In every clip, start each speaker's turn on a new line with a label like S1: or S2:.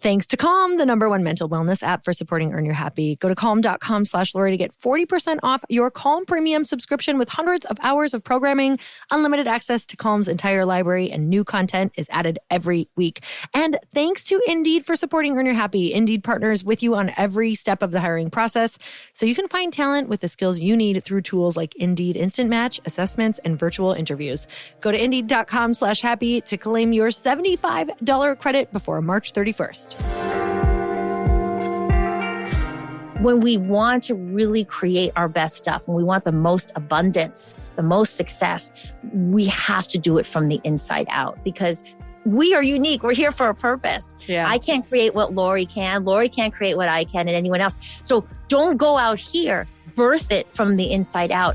S1: Thanks to Calm, the #1 mental wellness app for supporting Earn Your Happy. Go to calm.com/Lori to get 40% off your Calm premium subscription with hundreds of hours of programming, unlimited access to Calm's entire library, and new content is added every week. And thanks to Indeed for supporting Earn Your Happy. Indeed partners with you on every step of the hiring process, so you can find talent with the skills you need through tools like Indeed Instant Match, assessments, and virtual interviews. Go to Indeed.com/happy to claim your $75 credit before March 31st.
S2: When we want to really create our best stuff, when we want the most abundance, the most success, we have to do it from the inside out because we are unique. We're here for a purpose.
S1: Yeah.
S2: I can't create what Lori can. Lori can't create what I can and anyone else. So don't go out here. Birth it from the inside out.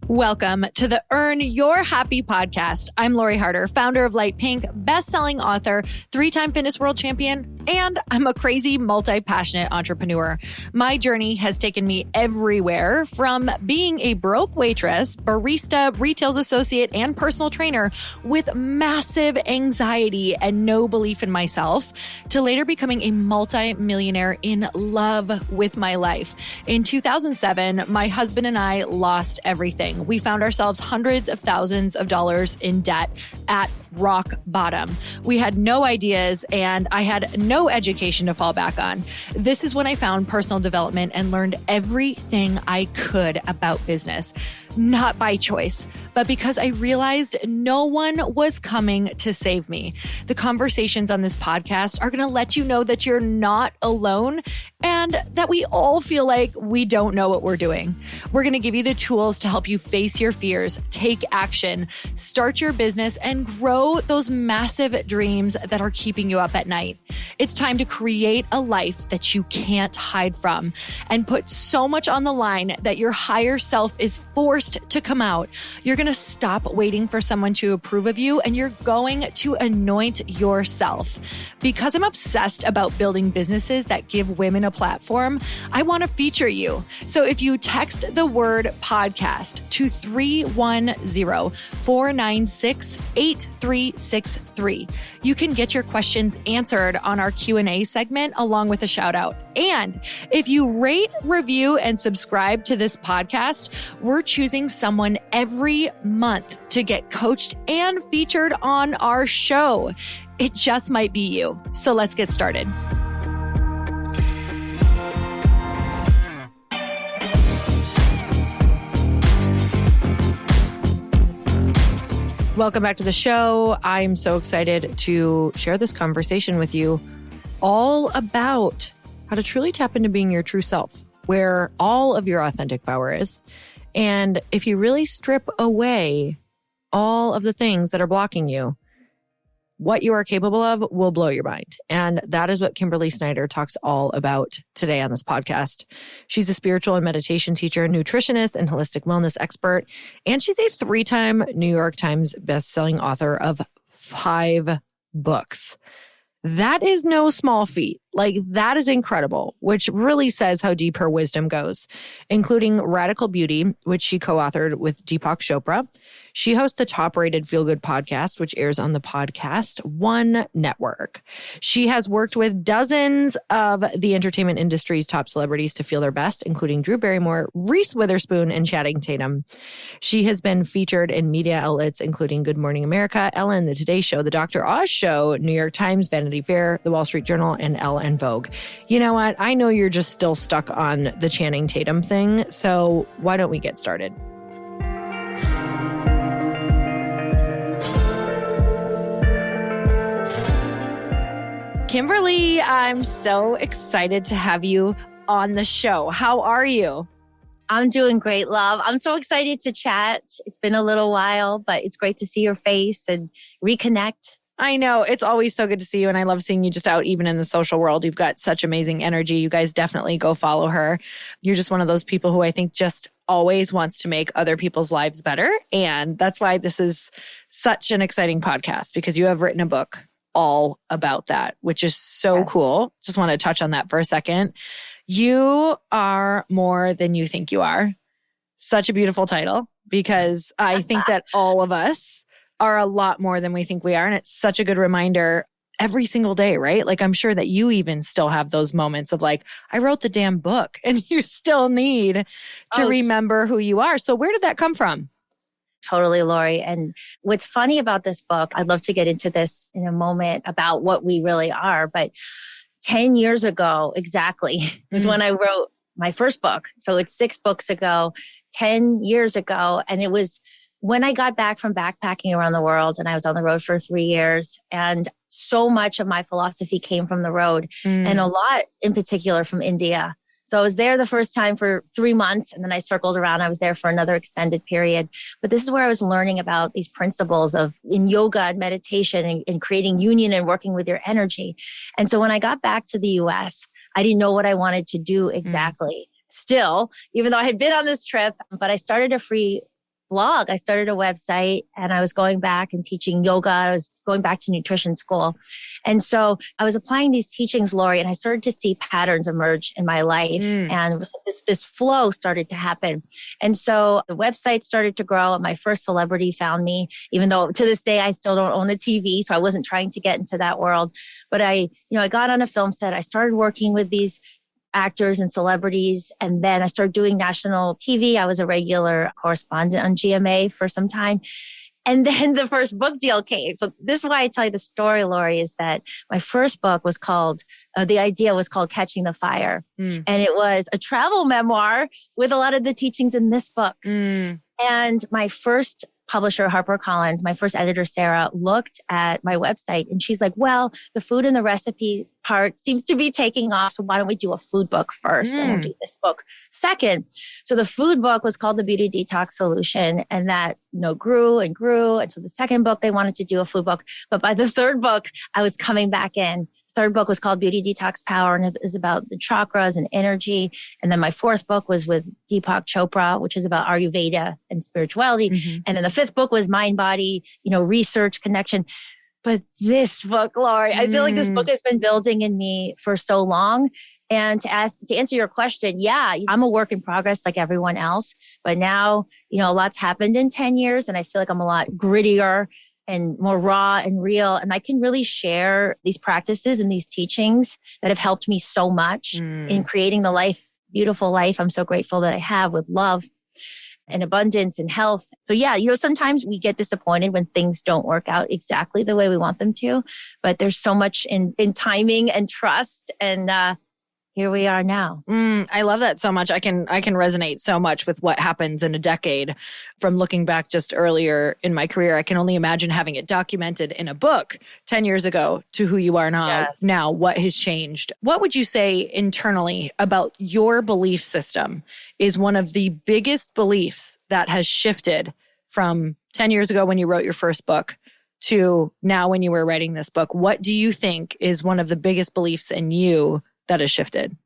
S1: Welcome to the Earn Your Happy podcast. I'm Lori Harder, founder of Lite Pink, best-selling author, 3-time fitness world champion, and I'm a crazy, multi-passionate entrepreneur. My journey has taken me everywhere, from being a broke waitress, barista, retail associate, and personal trainer with massive anxiety and no belief in myself, to later becoming a multi-millionaire in love with my life. In 2007, my husband and I lost everything. We found ourselves hundreds of thousands of dollars in debt at rock bottom. We had no ideas and I had no education to fall back on. This is when I found personal development and learned everything I could about business. Not by choice, but because I realized no one was coming to save me. The conversations on this podcast are going to let you know that you're not alone and that we all feel like we don't know what we're doing. We're going to give you the tools to help you face your fears, take action, start your business, and grow those massive dreams that are keeping you up at night. It's time to create a life that you can't hide from and put so much on the line that your higher self is forced to come out. You're going to stop waiting for someone to approve of you and you're going to anoint yourself. Because I'm obsessed about building businesses that give women a platform, I want to feature you. So if you text the word podcast to 310-496-8363, you can get your questions answered on our Q&A segment along with a shout out. And if you rate, review, and subscribe to this podcast, we're choosing someone every month to get coached and featured on our show. It just might be you. So let's get started. Welcome back to the show. I'm so excited to share this conversation with you all about how to truly tap into being your true self, where all of your authentic power is. And if you really strip away all of the things that are blocking you, what you are capable of will blow your mind. And that is what Kimberly Snyder talks all about today on this podcast. She's a spiritual and meditation teacher, nutritionist, and holistic wellness expert. And she's a 3-time New York Times bestselling author of 5 books. That is no small feat. Like, that is incredible, which really says how deep her wisdom goes, including Radical Beauty, which she co-authored with Deepak Chopra. She hosts the top-rated feel-good podcast, which airs on the Podcast One network. She has worked with dozens of the entertainment industry's top celebrities to feel their best, including Drew Barrymore, Reese Witherspoon, and Channing Tatum. She has been featured in media outlets including Good Morning America, Ellen, The Today Show, The Dr. Oz Show, New York Times, Vanity Fair, The Wall Street Journal, and Elle and Vogue. You know what? I know you're just still stuck on the Channing Tatum thing, so why don't we get started? Kimberly, I'm so excited to have you on the show. How are you?
S2: I'm doing great, love. I'm so excited to chat. It's been a little while, but it's great to see your face and reconnect.
S1: I know. It's always so good to see you. And I love seeing you just out, even in the social world. You've got such amazing energy. You guys definitely go follow her. You're just one of those people who I think just always wants to make other people's lives better. And that's why this is such an exciting podcast, because you have written a book all about that, which is so cool. Just want to touch on that for a second. You are more than you think you are. Such a beautiful title, because I think that all of us are a lot more than we think we are. And it's such a good reminder every single day, right? Like, I'm sure that you even still have those moments of like, I wrote the damn book, and you still need to remember who you are. So where did that come from?
S2: Totally, Lori. And what's funny about this book, I'd love to get into this in a moment about what we really are. But 10 years ago, exactly, was when I wrote my first book. So it's 6 books ago, 10 years ago. And it was when I got back from backpacking around the world, and I was on the road for 3 years. And so much of my philosophy came from the road, and a lot in particular from India. So I was there the first time for 3 months, and then I circled around. I was there for another extended period. But this is where I was learning about these principles of in yoga and meditation and creating union and working with your energy. And so when I got back to the US, I didn't know what I wanted to do exactly. Still, even though I had been on this trip, but I started a free blog. I started a website, and I was going back and teaching yoga. I was going back to nutrition school. And so I was applying these teachings, Lori, and I started to see patterns emerge in my life. And this flow started to happen. And so the website started to grow, and my first celebrity found me, even though to this day, I still don't own a TV. So I wasn't trying to get into that world. But I got on a film set. I started working with these actors and celebrities. And then I started doing national TV. I was a regular correspondent on GMA for some time. And then the first book deal came. So this is why I tell you the story, Lori, is that my first book was called, the idea was called Catching the Fire. And it was a travel memoir with a lot of the teachings in this book. And my first publisher, HarperCollins, my first editor, Sarah, looked at my website, and she's like, well, the food and the recipe part seems to be taking off. So why don't we do a food book first, and we'll do this book second. So the food book was called The Beauty Detox Solution, and that grew and grew. And so the second book, they wanted to do a food book. But by the third book, I was coming back in. Third book was called Beauty Detox Power, and it was about the chakras and energy. And then my fourth book was with Deepak Chopra, which is about Ayurveda and spirituality. And then the fifth book was mind body, research, connection. But this book, Lori, I feel like this book has been building in me for so long. And to answer your question, yeah, I'm a work in progress like everyone else. But now, a lot's happened in 10 years, and I feel like I'm a lot grittier and more raw and real. And I can really share these practices and these teachings that have helped me so much in creating the beautiful life I'm so grateful that I have, with love and abundance and health. So yeah, sometimes we get disappointed when things don't work out exactly the way we want them to, but there's so much in timing and trust. And here we are now.
S1: I love that so much. I can resonate so much with what happens in a decade. From looking back just earlier in my career, I can only imagine having it documented in a book 10 years ago to who you are now.
S2: Yes.
S1: Now, what has changed? What would you say internally about your belief system is one of the biggest beliefs that has shifted from 10 years ago when you wrote your first book to now when you were writing this book? What do you think is one of the biggest beliefs in you that has shifted?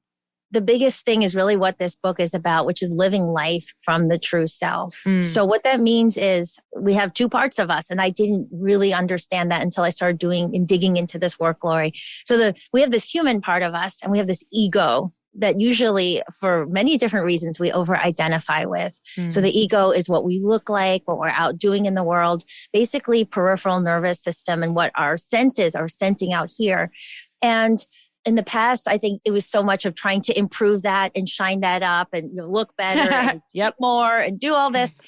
S2: The biggest thing is really what this book is about, which is living life from the true self. So what that means is we have 2 parts of us. And I didn't really understand that until I started doing and digging into this work, Lori. So we have this human part of us, and we have this ego that usually, for many different reasons, we over-identify with. So the ego is what we look like, what we're out doing in the world, basically peripheral nervous system and what our senses are sensing out here. And in the past, I think it was so much of trying to improve that and shine that up and look better and eat more and do all this.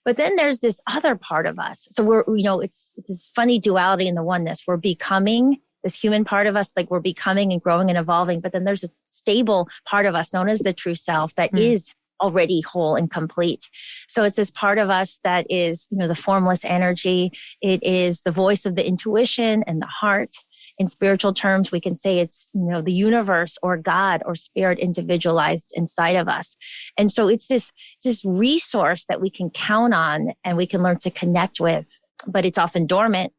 S2: But then there's this other part of us. So we're, it's this funny duality in the oneness. We're becoming this human part of us, like we're becoming and growing and evolving. But then there's this stable part of us known as the true self that is already whole and complete. So it's this part of us that is, the formless energy. It is the voice of the intuition and the heart. In spiritual terms, we can say it's, the universe or God or spirit individualized inside of us. And so it's this resource that we can count on and we can learn to connect with, but it's often dormant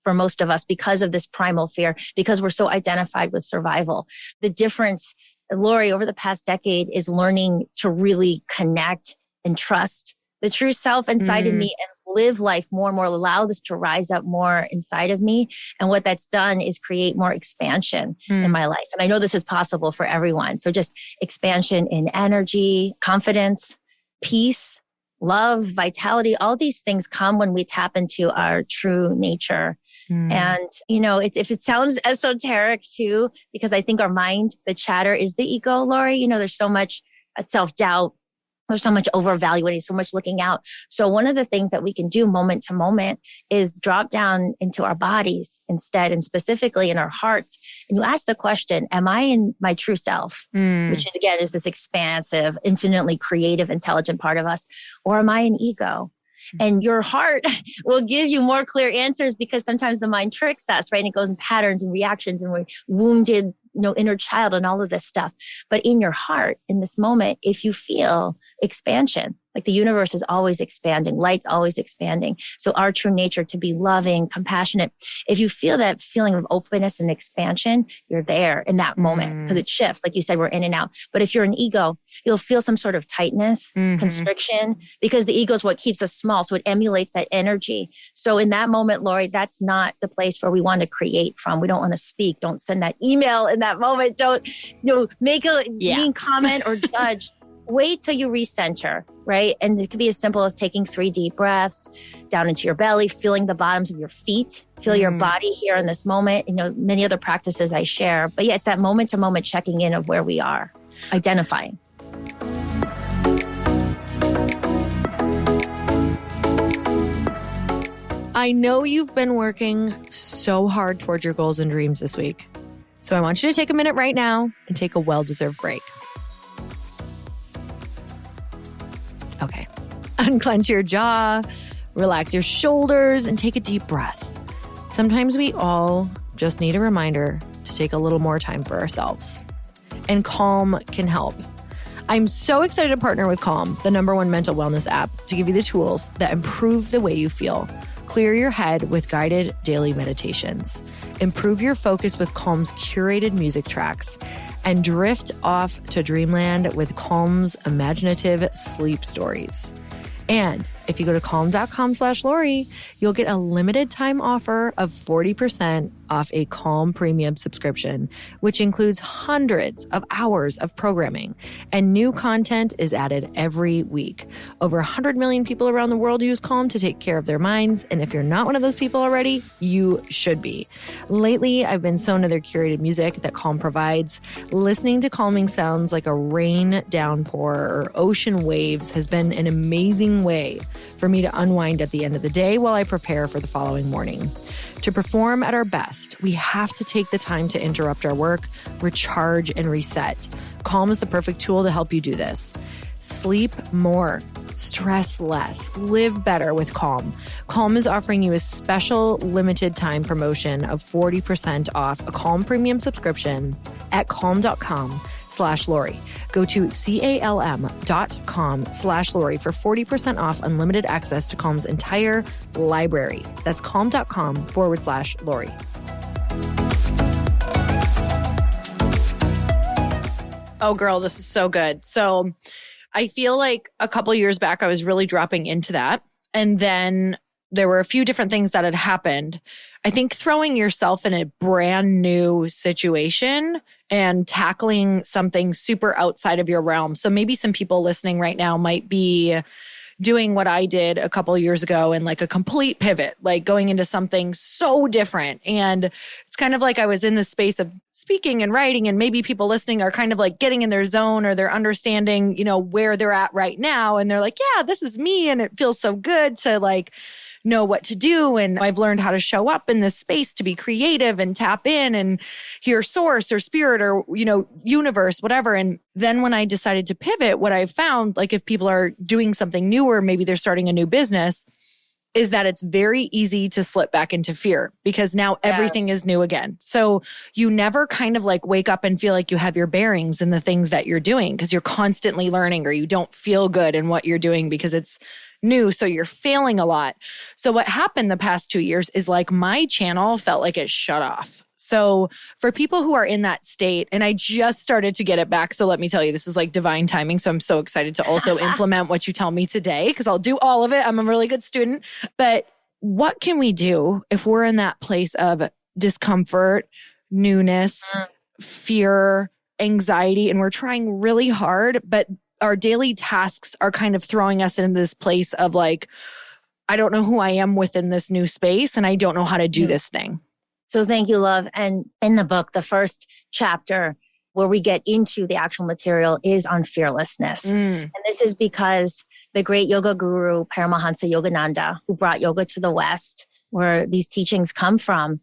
S2: for most of us because of this primal fear, because we're so identified with survival. The difference, Lori, over the past decade is learning to really connect and trust the true self inside of me and live life more and more, allow this to rise up more inside of me. And what that's done is create more expansion in my life. And I know this is possible for everyone. So just expansion in energy, confidence, peace, love, vitality, all these things come when we tap into our true nature. And, if it sounds esoteric too, because I think our mind, the chatter is the ego, Lori, there's so much self-doubt. There's so much over-evaluating, so much looking out. So one of the things that we can do moment to moment is drop down into our bodies instead, and specifically in our hearts. And you ask the question, am I in my true self? Which is, again, is this expansive, infinitely creative, intelligent part of us? Or am I an ego? And your heart will give you more clear answers, because sometimes the mind tricks us, right? And it goes in patterns and reactions, and we're wounded, inner child and all of this stuff. But in your heart, in this moment, if you feel expansion, like the universe is always expanding, light's always expanding. So our true nature to be loving, compassionate. If you feel that feeling of openness and expansion, you're there in that moment, because it shifts. Like you said, we're in and out. But if you're an ego, you'll feel some sort of tightness, constriction, because the ego is what keeps us small. So it emulates that energy. So in that moment, Lori, that's not the place where we want to create from. We don't want to speak. Don't send that email in that moment. Don't, make a mean comment or judge. Wait till you recenter, right? And it can be as simple as taking 3 deep breaths down into your belly, feeling the bottoms of your feet, feel your body here in this moment. Many other practices I share. But yeah, it's that moment to moment checking in of where we are, identifying.
S1: I know you've been working so hard towards your goals and dreams this week. So I want you to take a minute right now and take a well-deserved break. Okay. Unclench your jaw, relax your shoulders, and take a deep breath. Sometimes we all just need a reminder to take a little more time for ourselves. And Calm can help. I'm so excited to partner with Calm, the #1 mental wellness app, to give you the tools that improve the way you feel. Clear your head with guided daily meditations. Improve your focus with Calm's curated music tracks. And drift off to dreamland with Calm's imaginative sleep stories. And if you go to calm.com/Lori, you'll get a limited time offer of 40% off a Calm premium subscription, which includes hundreds of hours of programming. And new content is added every week. Over 100 million people around the world use Calm to take care of their minds. And if you're not one of those people already, you should be. Lately, I've been so into their curated music that Calm provides. Listening to calming sounds like a rain downpour or ocean waves has been an amazing way for me to unwind at the end of the day while I prepare for the following morning. To perform at our best, we have to take the time to interrupt our work, recharge, and reset. Calm is the perfect tool to help you do this. Sleep more, stress less, live better with Calm. Calm is offering you a special limited time promotion of 40% off a Calm premium subscription at calm.com/Lori. Go to calm.com/Lori for 40% off unlimited access to Calm's entire library. That's calm.com/Lori. Oh, girl, this is so good. So I feel like a couple years back, I was really dropping into that. And then there were a few different things that had happened. I think throwing yourself in a brand new situation and tackling something super outside of your realm. So maybe some people listening right now might be doing what I did a couple of years ago and like a complete pivot, like going into something so different. And it's kind of like I was in the space of speaking and writing, and maybe people listening are kind of like getting in their zone, or they're understanding, where they're at right now. And they're like, yeah, this is me. And it feels so good to like know what to do. And I've learned how to show up in this space to be creative and tap in and hear source or spirit or, universe, whatever. And then when I decided to pivot, what I found, like if people are doing something new or maybe they're starting a new business, is that it's very easy to slip back into fear because now everything is new again. So you never kind of like wake up and feel like you have your bearings in the things that you're doing because you're constantly learning, or you don't feel good in what you're doing because it's new. So you're failing a lot. So what happened the past 2 years is like my channel felt like it shut off. So for people who are in that state, and I just started to get it back. So let me tell you, this is like divine timing. So I'm so excited to also implement what you tell me today, because I'll do all of it. I'm a really good student. But what can we do if we're in that place of discomfort, newness, fear, anxiety, and we're trying really hard, but our daily tasks are kind of throwing us into this place of like, I don't know who I am within this new space and I don't know how to do this thing.
S2: So thank you, love. And in the book, the first chapter where we get into the actual material is on fearlessness. And this is because the great yoga guru, Paramahansa Yogananda, who brought yoga to the West, where these teachings come from,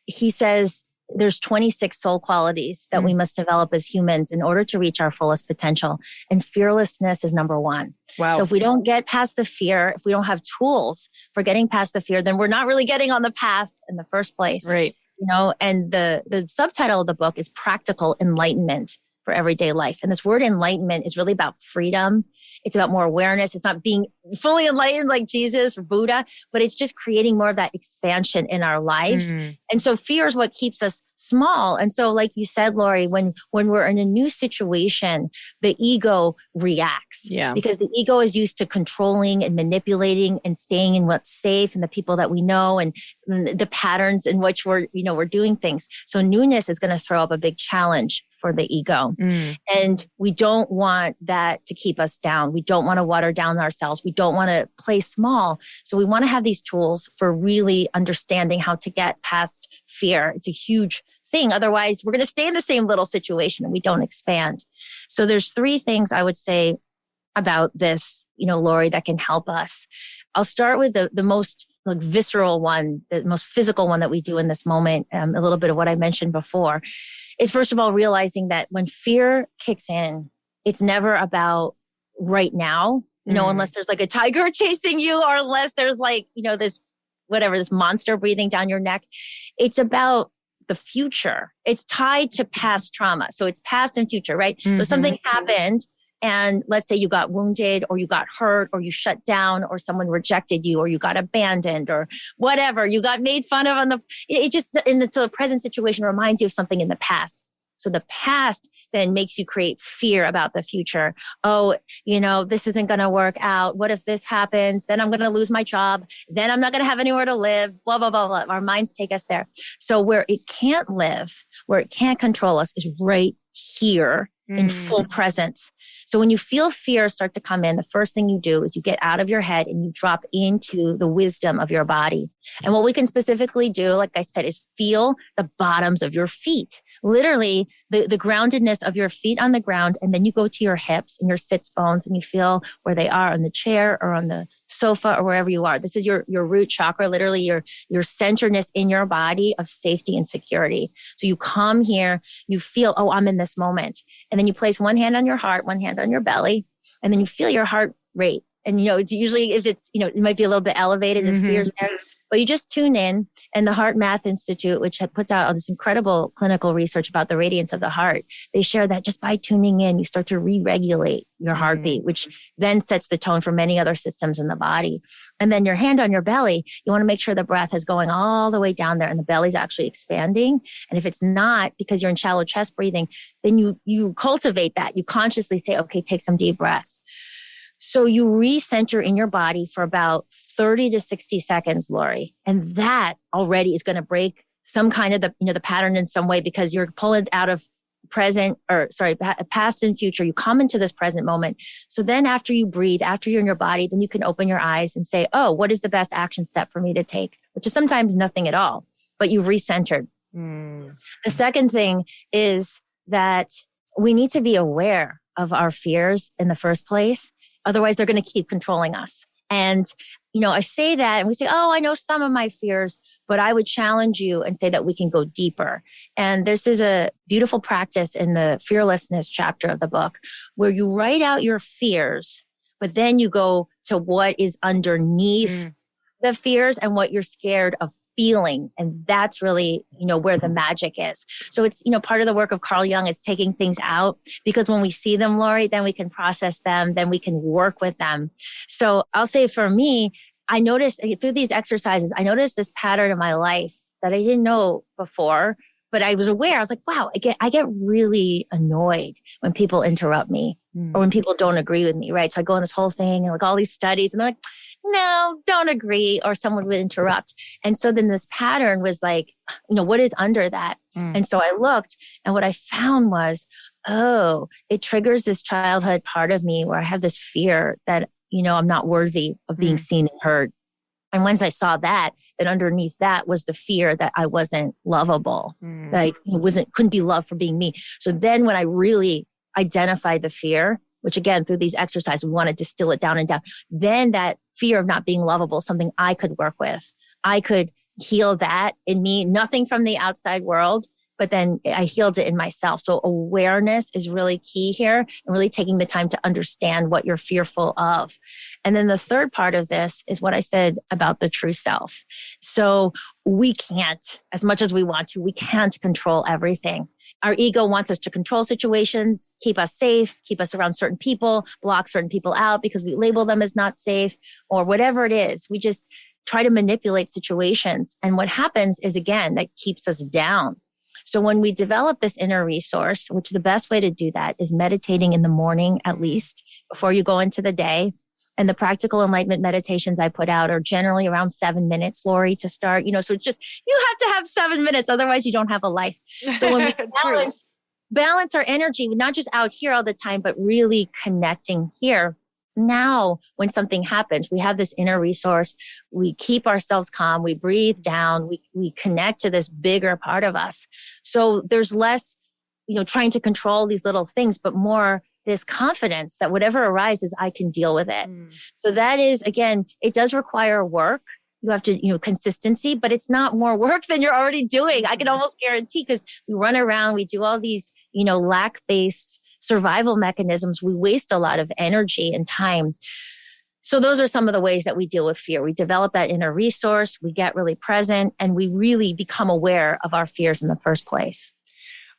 S2: he says there's 26 soul qualities that we must develop as humans in order to reach our fullest potential. And fearlessness is number one.
S1: Wow.
S2: So if we don't get past the fear, if we don't have tools for getting past the fear, then we're not really getting on the path in the first place.
S1: Right.
S2: You know, and the subtitle of the book is Practical Enlightenment for Everyday Life. And this word enlightenment is really about freedom. It's about more awareness. It's not being fully enlightened like Jesus or Buddha, but it's just creating more of that expansion in our lives. And so fear is what keeps us small. And so like you said, Lori, when we're in a new situation, the ego reacts.
S1: Yeah.
S2: Because the ego is used to controlling and manipulating and staying in what's safe and the people that we know and the patterns in which we're doing things. So newness is going to throw up a big challenge for the ego. And we don't want that to keep us down. We don't want to water down ourselves. We don't want to play small. So we want to have these tools for really understanding how to get past fear. It's a huge thing. Otherwise, we're going to stay in the same little situation and we don't expand. So there's three things I would say about this, Lori, that can help us. I'll start with the most visceral one, the most physical one that we do in this moment, a little bit of what I mentioned before, is first of all, realizing that when fear kicks in, it's never about right now, unless there's like a tiger chasing you or unless there's this monster breathing down your neck. It's about the future. It's tied to past trauma. So it's past and future, right? So something happened and let's say you got wounded or you got hurt or you shut down or someone rejected you or you got abandoned or whatever, you got made fun of so the present situation reminds you of something in the past. So the past then makes you create fear about the future. Oh, this isn't going to work out. What if this happens? Then I'm going to lose my job. Then I'm not going to have anywhere to live, blah, blah, blah, blah. Our minds take us there. So where it can't live, where it can't control us is right here in full presence. So when you feel fear start to come in, the first thing you do is you get out of your head and you drop into the wisdom of your body. And what we can specifically do, like I said, is feel the bottoms of your feet. Literally the groundedness of your feet on the ground. And then you go to your hips and your sits bones and you feel where they are on the chair or on the sofa or wherever you are. This is your root chakra, literally your centeredness in your body of safety and security. So you come here, you feel, oh, I'm in this moment. And then you place one hand on your heart, one hand on your belly, and then you feel your heart rate. And, it's usually if it's, it might be a little bit elevated and fear's there, but you just tune in. And the Heart Math Institute, which puts out all this incredible clinical research about the radiance of the heart, they share that just by tuning in, you start to re-regulate your heartbeat, which then sets the tone for many other systems in the body. And then your hand on your belly, you want to make sure the breath is going all the way down there and the belly's actually expanding. And if it's not, because you're in shallow chest breathing, then you cultivate that. You consciously say, okay, take some deep breaths. So you recenter in your body for about 30 to 60 seconds, Lori. And that already is going to break some kind of the pattern in some way because you're pulling out of past and future. You come into this present moment. So then after you breathe, after you're in your body, then you can open your eyes and say, oh, what is the best action step for me to take? Which is sometimes nothing at all, but you've recentered. The second thing is that we need to be aware of our fears in the first place. Otherwise, they're going to keep controlling us. And, I say that and we say, oh, I know some of my fears, but I would challenge you and say that we can go deeper. And this is a beautiful practice in the fearlessness chapter of the book where you write out your fears, but then you go to what is underneath the fears and what you're scared of feeling. And that's really, where the magic is. So it's, part of the work of Carl Jung is taking things out because when we see them, Lori, then we can process them, then we can work with them. So I'll say for me, I noticed through these exercises, I noticed this pattern in my life that I didn't know before, but I was aware. I was like, wow, I get really annoyed when people interrupt me or when people don't agree with me, right? So I go on this whole thing and like all these studies and they're like, no, don't agree, or someone would interrupt. And so then this pattern was like, what is under that? And so I looked, and what I found was, oh, it triggers this childhood part of me where I have this fear that, I'm not worthy of being seen and heard. And once I saw that, then underneath that was the fear that I wasn't lovable, like couldn't be loved for being me. So then when I really identified the fear, which again, through these exercises, we want to distill it down and down, then that fear of not being lovable is something I could work with. I could heal that in me, nothing from the outside world, but then I healed it in myself. So awareness is really key here, and really taking the time to understand what you're fearful of. And then the third part of this is what I said about the true self. So we can't, as much as we want to, we can't control everything. Our ego wants us to control situations, keep us safe, keep us around certain people, block certain people out because we label them as not safe, or whatever it is. We just try to manipulate situations. And what happens is, again, that keeps us down. So when we develop this inner resource, which the best way to do that is meditating in the morning, at least before you go into the day. And the practical enlightenment meditations I put out are generally around 7 minutes, Lori, to start. So it's just, you have to have 7 minutes. Otherwise, you don't have a life. So when we balance our energy, not just out here all the time, but really connecting here. Now, when something happens, we have this inner resource. We keep ourselves calm. We breathe down. We connect to this bigger part of us. So there's less, trying to control these little things, but more this confidence that whatever arises, I can deal with it. So that is, again, it does require work. You have to, consistency, but it's not more work than you're already doing. I can almost guarantee, because we run around, we do all these, lack-based survival mechanisms. We waste a lot of energy and time. So those are some of the ways that we deal with fear. We develop that inner resource, we get really present, and we really become aware of our fears in the first place.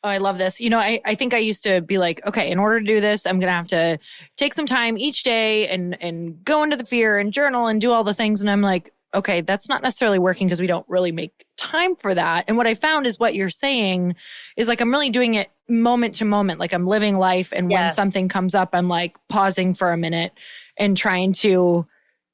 S1: Oh, I love this. I think I used to be like, okay, in order to do this, I'm going to have to take some time each day and go into the fear and journal and do all the things. And I'm like, okay, that's not necessarily working because we don't really make time for that. And what I found is what you're saying is like, I'm really doing it moment to moment. Like I'm living life. And when something comes up, I'm like pausing for a minute and trying to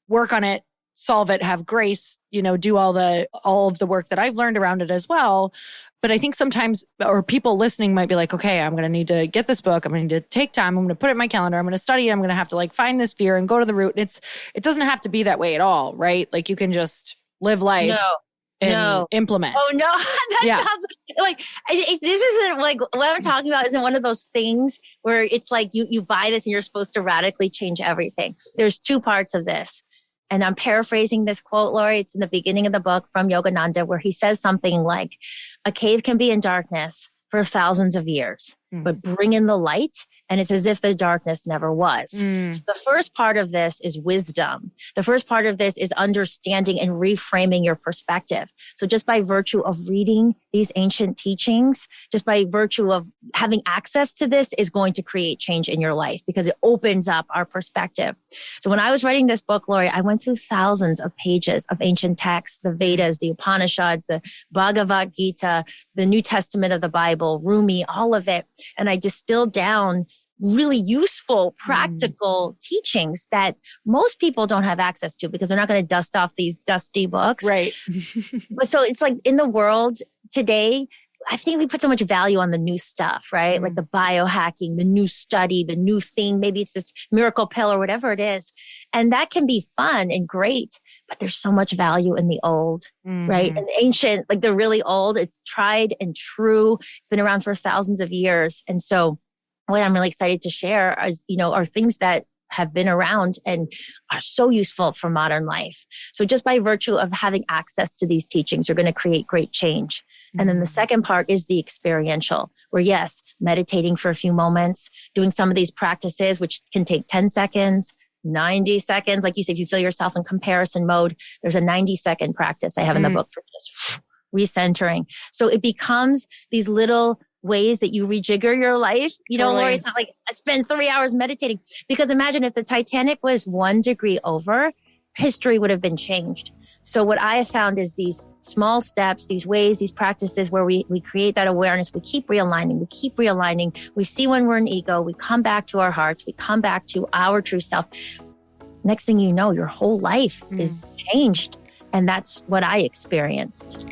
S1: work on it, solve it, have grace, do all of the work that I've learned around it as well. But I think sometimes, or people listening might be like, okay, I'm going to need to get this book. I'm going to need to take time. I'm going to put it in my calendar. I'm going to study it. I'm going to have to find this fear and go to the root. And it doesn't have to be that way at all, right? Like you can just live life and implement.
S2: Oh, no. That sounds like, this isn't like, what I'm talking about isn't one of those things where it's like you buy this and you're supposed to radically change everything. There's two parts of this. And I'm paraphrasing this quote, Lori. It's in the beginning of the book from Yogananda, where he says something like, a cave can be in darkness for thousands of years, but bring in the light, and it's as if the darkness never was. So the first part of this is wisdom. The first part of this is understanding and reframing your perspective. So just by virtue of reading these ancient teachings, just by virtue of having access to this is going to create change in your life because it opens up our perspective. So when I was writing this book, Lori, I went through thousands of pages of ancient texts, the Vedas, the Upanishads, the Bhagavad Gita, the New Testament of the Bible, Rumi, all of it. And I distilled down really useful, practical teachings that most people don't have access to because they're not going to dust off these dusty books.
S1: Right.
S2: But so it's like in the world today, I think we put so much value on the new stuff, right? Like the biohacking, the new study, the new thing. Maybe it's this miracle pill or whatever it is. And that can be fun and great, but there's so much value in the old, right? And ancient, like the really old, it's tried and true. It's been around for thousands of years. And so what I'm really excited to share is, are things that have been around and are so useful for modern life. So just by virtue of having access to these teachings, you're going to create great change. And then the second part is the experiential, where yes, meditating for a few moments, doing some of these practices, which can take 10 seconds, 90 seconds. Like you said, if you feel yourself in comparison mode, there's a 90-second practice I have in the book for just recentering. So it becomes these little ways that you rejigger your life. Lori, it's not like I spend 3 hours meditating, because imagine if the Titanic was 1 degree over, history would have been changed. So what I have found is these small steps, these ways, these practices where we create that awareness, we keep realigning, we see when we're in ego, we come back to our hearts, we come back to our true self. Next thing you know, your whole life is changed. And that's what I experienced.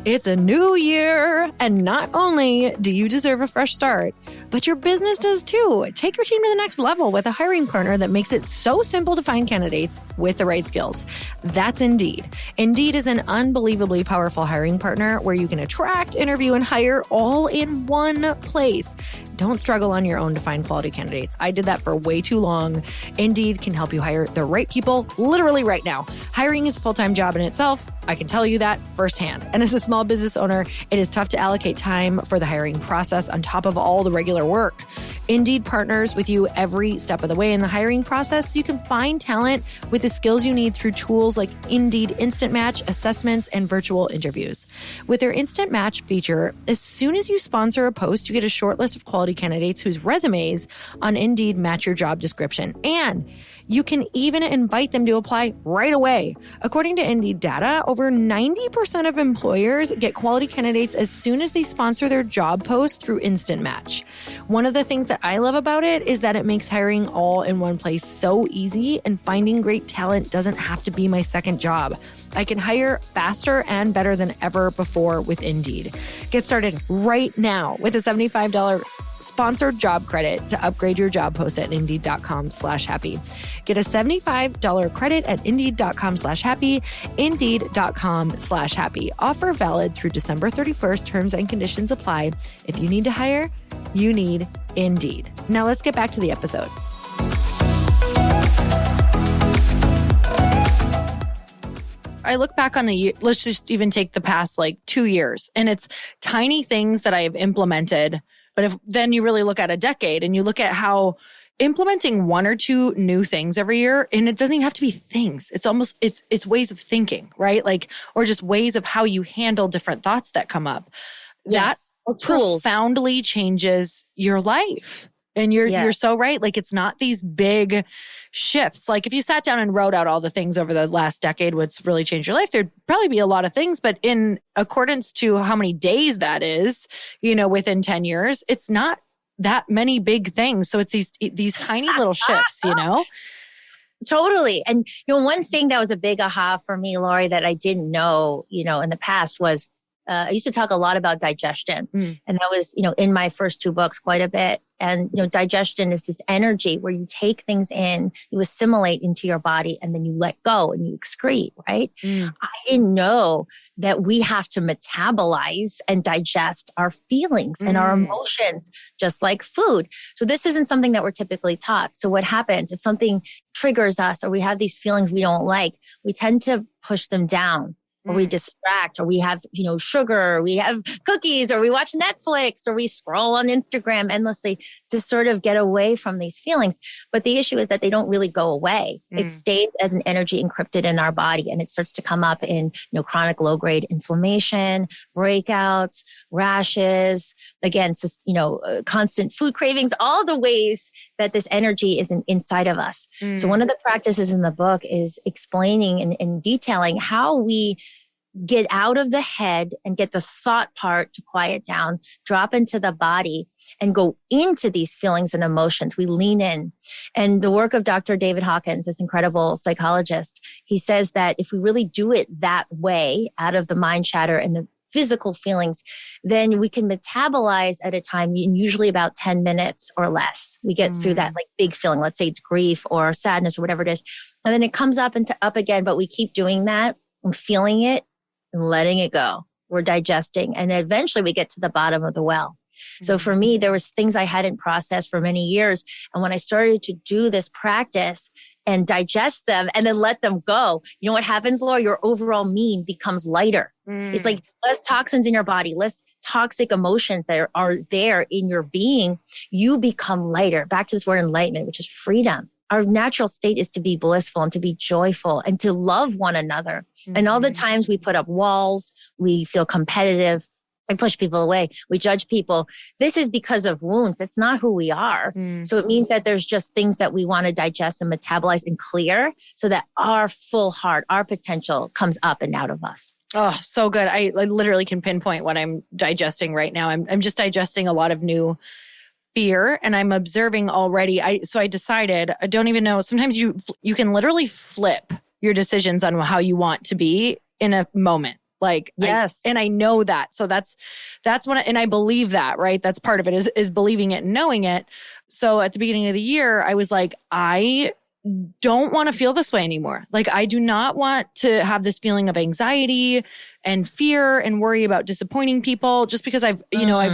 S1: It's a new year, and not only do you deserve a fresh start, but your business does too. Take your team to the next level with a hiring partner that makes it so simple to find candidates with the right skills. That's Indeed. Indeed is an unbelievably powerful hiring partner where you can attract, interview, and hire all in one place. Don't struggle on your own to find quality candidates. I did that for way too long. Indeed can help you hire the right people literally right now. Hiring is a full-time job in itself. I can tell you that firsthand. And as a small business owner, it is tough to allocate time for the hiring process on top of all the regular work. Indeed partners with you every step of the way in the hiring process so you can find talent with the skills you need through tools like Indeed Instant Match, assessments, and virtual interviews. With their Instant Match feature, as soon as you sponsor a post, you get a short list of quality candidates whose resumes on Indeed match your job description. And you can even invite them to apply right away. According to Indeed data, over 90% of employers get quality candidates as soon as they sponsor their job post through Instant Match. One of the things that I love about it is that it makes hiring all in one place so easy, and finding great talent doesn't have to be my second job. I can hire faster and better than ever before with Indeed. Get started right now with a $75 sponsored job credit to upgrade your job post at Indeed.com/happy. Get a $75 credit at Indeed.com/happy, Indeed.com/happy. Offer valid through December 31st. Terms and conditions apply. If you need to hire, you need Indeed. Now let's get back to the episode. I look back on let's just even take the past 2 years, and it's tiny things that I have implemented. But if then you really look at a decade and you look at how implementing one or two new things every year, and it doesn't even have to be things. It's almost, it's ways of thinking, right? Or just ways of how you handle different thoughts that come up.
S2: Yes.
S1: That profoundly changes your life. And you're so right. It's not these big shifts. If you sat down and wrote out all the things over the last decade, what's really changed your life, there'd probably be a lot of things. But in accordance to how many days that is, within 10 years, it's not that many big things. So it's these tiny little shifts,
S2: Totally. And, one thing that was a big aha for me, Lori, that I didn't know, in the past was I used to talk a lot about digestion. And that was, in my first two books quite a bit. And, digestion is this energy where you take things in, you assimilate into your body, and then you let go and you excrete, right? I didn't know that we have to metabolize and digest our feelings and our emotions, just like food. So this isn't something that we're typically taught. So what happens if something triggers us or we have these feelings we don't like, we tend to push them down. Or we distract, or we have, sugar, or we have cookies, or we watch Netflix, or we scroll on Instagram endlessly to sort of get away from these feelings. But the issue is that they don't really go away. It stays as an energy encrypted in our body, and it starts to come up in, chronic low-grade inflammation, breakouts, rashes, again, constant food cravings, all the ways that this energy is inside of us. So one of the practices in the book is explaining and detailing how we get out of the head and get the thought part to quiet down, drop into the body, and go into these feelings and emotions. We lean in. And the work of Dr. David Hawkins, this incredible psychologist, he says that if we really do it that way, out of the mind chatter and the physical feelings, then we can metabolize at a time in usually about 10 minutes or less. We get through that big feeling. Let's say it's grief or sadness or whatever it is. And then it comes up and up again, but we keep doing that and feeling it and letting it go. We're digesting. And then eventually we get to the bottom of the well. So for me, there was things I hadn't processed for many years. And when I started to do this practice and digest them and then let them go, you know what happens, Laura? Your overall mean becomes lighter. It's less toxins in your body, less toxic emotions that are there in your being. You become lighter. Back to this word enlightenment, which is freedom. Our natural state is to be blissful and to be joyful and to love one another. And all the times we put up walls, we feel competitive, I push people away. We judge people. This is because of wounds. That's not who we are. So it means that there's just things that we want to digest and metabolize and clear so that our full heart, our potential comes up and out of us.
S1: Oh, so good. I literally can pinpoint what I'm digesting right now. I'm just digesting a lot of new fear, and I'm observing already. So I decided, I don't even know. Sometimes you can literally flip your decisions on how you want to be in a moment. Like,
S2: yes.
S1: And I know that. So that's what, and I believe that, right? That's part of it is believing it and knowing it. So at the beginning of the year, I was like, I don't want to feel this way anymore. Like, I do not want to have this feeling of anxiety and fear and worry about disappointing people just because I've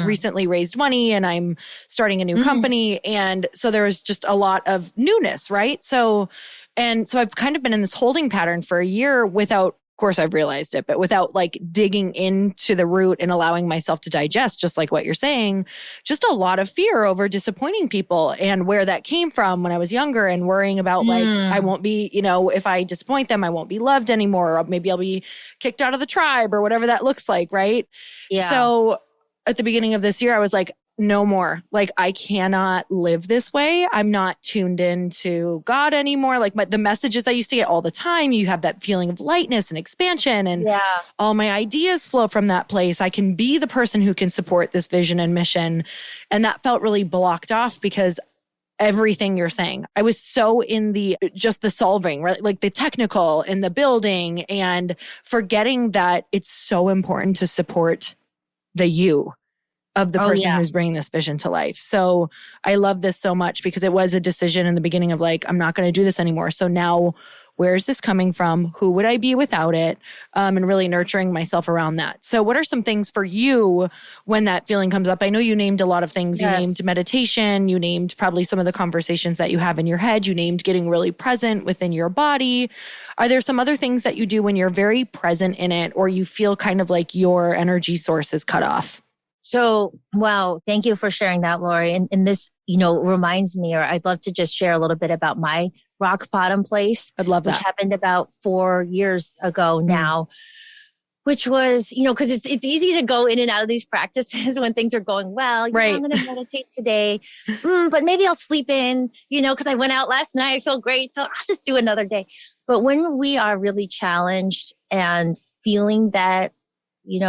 S1: recently raised money and I'm starting a new company. And so there was just a lot of newness, right? So I've kind of been in this holding pattern for a year without, of course, I've realized it, but without like digging into the root and allowing myself to digest, just like what you're saying, just a lot of fear over disappointing people and where that came from when I was younger and worrying about like, I won't be, if I disappoint them, I won't be loved anymore. Or maybe I'll be kicked out of the tribe or whatever that looks like, right?
S2: Yeah.
S1: So at the beginning of this year, I was like, no more. Like, I cannot live this way. I'm not tuned into God anymore. Like the messages I used to get all the time, you have that feeling of lightness and expansion and all my ideas flow from that place. I can be the person who can support this vision and mission. And that felt really blocked off because everything you're saying, I was so in the solving, right? Like the technical and the building and forgetting that it's so important to support the you of the person who's bringing this vision to life. So I love this so much because it was a decision in the beginning of like, I'm not going to do this anymore. So now where's this coming from? Who would I be without it? And really nurturing myself around that. So what are some things for you when that feeling comes up? I know you named a lot of things.
S2: Yes.
S1: You named meditation. You named probably some of the conversations that you have in your head. You named getting really present within your body. Are there some other things that you do when you're very present in it or you feel kind of like your energy source is cut off?
S2: So, wow. Thank you for sharing that, Lori. And this, reminds me, or I'd love to just share a little bit about my rock bottom place.
S1: I'd love that.
S2: Which happened about 4 years ago now, which was, because it's easy to go in and out of these practices when things are going well.
S1: Right.
S2: I'm going to meditate today, but maybe I'll sleep in, because I went out last night. I feel great. So I'll just do another day. But when we are really challenged and feeling that,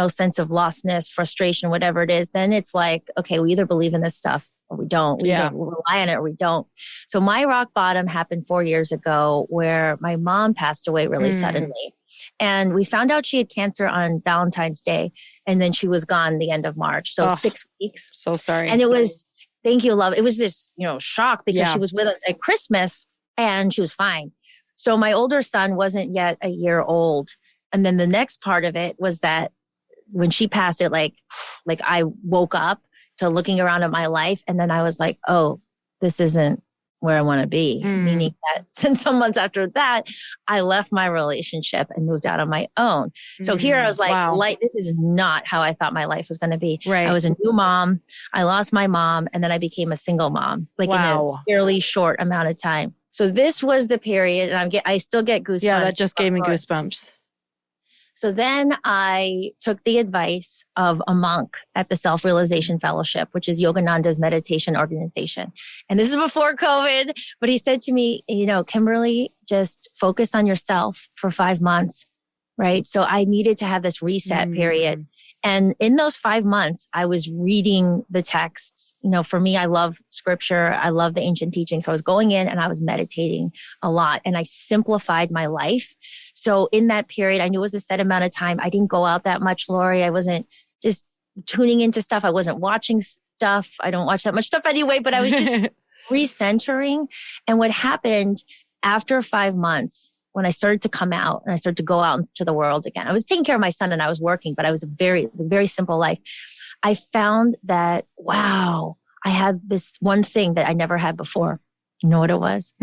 S2: sense of lostness, frustration, whatever it is, then it's like, okay, we either believe in this stuff or we don't. We either rely on it or we don't. So my rock bottom happened 4 years ago where my mom passed away really suddenly. And we found out she had cancer on Valentine's Day. And then she was gone the end of March. So 6 weeks.
S1: So sorry.
S2: And it was, thank you, love. It was this, shock because she was with us at Christmas and she was fine. So my older son wasn't yet a year old. And then the next part of it was that when she passed it, like I woke up to looking around at my life. And then I was like, oh, this isn't where I want to be. Meaning that since some months after that, I left my relationship and moved out on my own. So here I was like, this is not how I thought my life was going to be.
S1: Right.
S2: I was a new mom. I lost my mom. And then I became a single mom, in a fairly short amount of time. So this was the period, and I still get goosebumps.
S1: Yeah, that just gave me goosebumps.
S2: So then I took the advice of a monk at the Self-Realization Fellowship, which is Yogananda's meditation organization. And this is before COVID, but he said to me, Kimberly, just focus on yourself for 5 months, right? So I needed to have this reset period. And in those 5 months, I was reading the texts. For me, I love scripture. I love the ancient teachings. So I was going in and I was meditating a lot and I simplified my life. So in that period, I knew it was a set amount of time. I didn't go out that much, Lori. I wasn't just tuning into stuff. I wasn't watching stuff. I don't watch that much stuff anyway, but I was just recentering. And what happened after 5 months, when I started to come out and I started to go out into the world again, I was taking care of my son and I was working, but I was a very, very simple life. I found that, wow, I had this one thing that I never had before. You know what it was?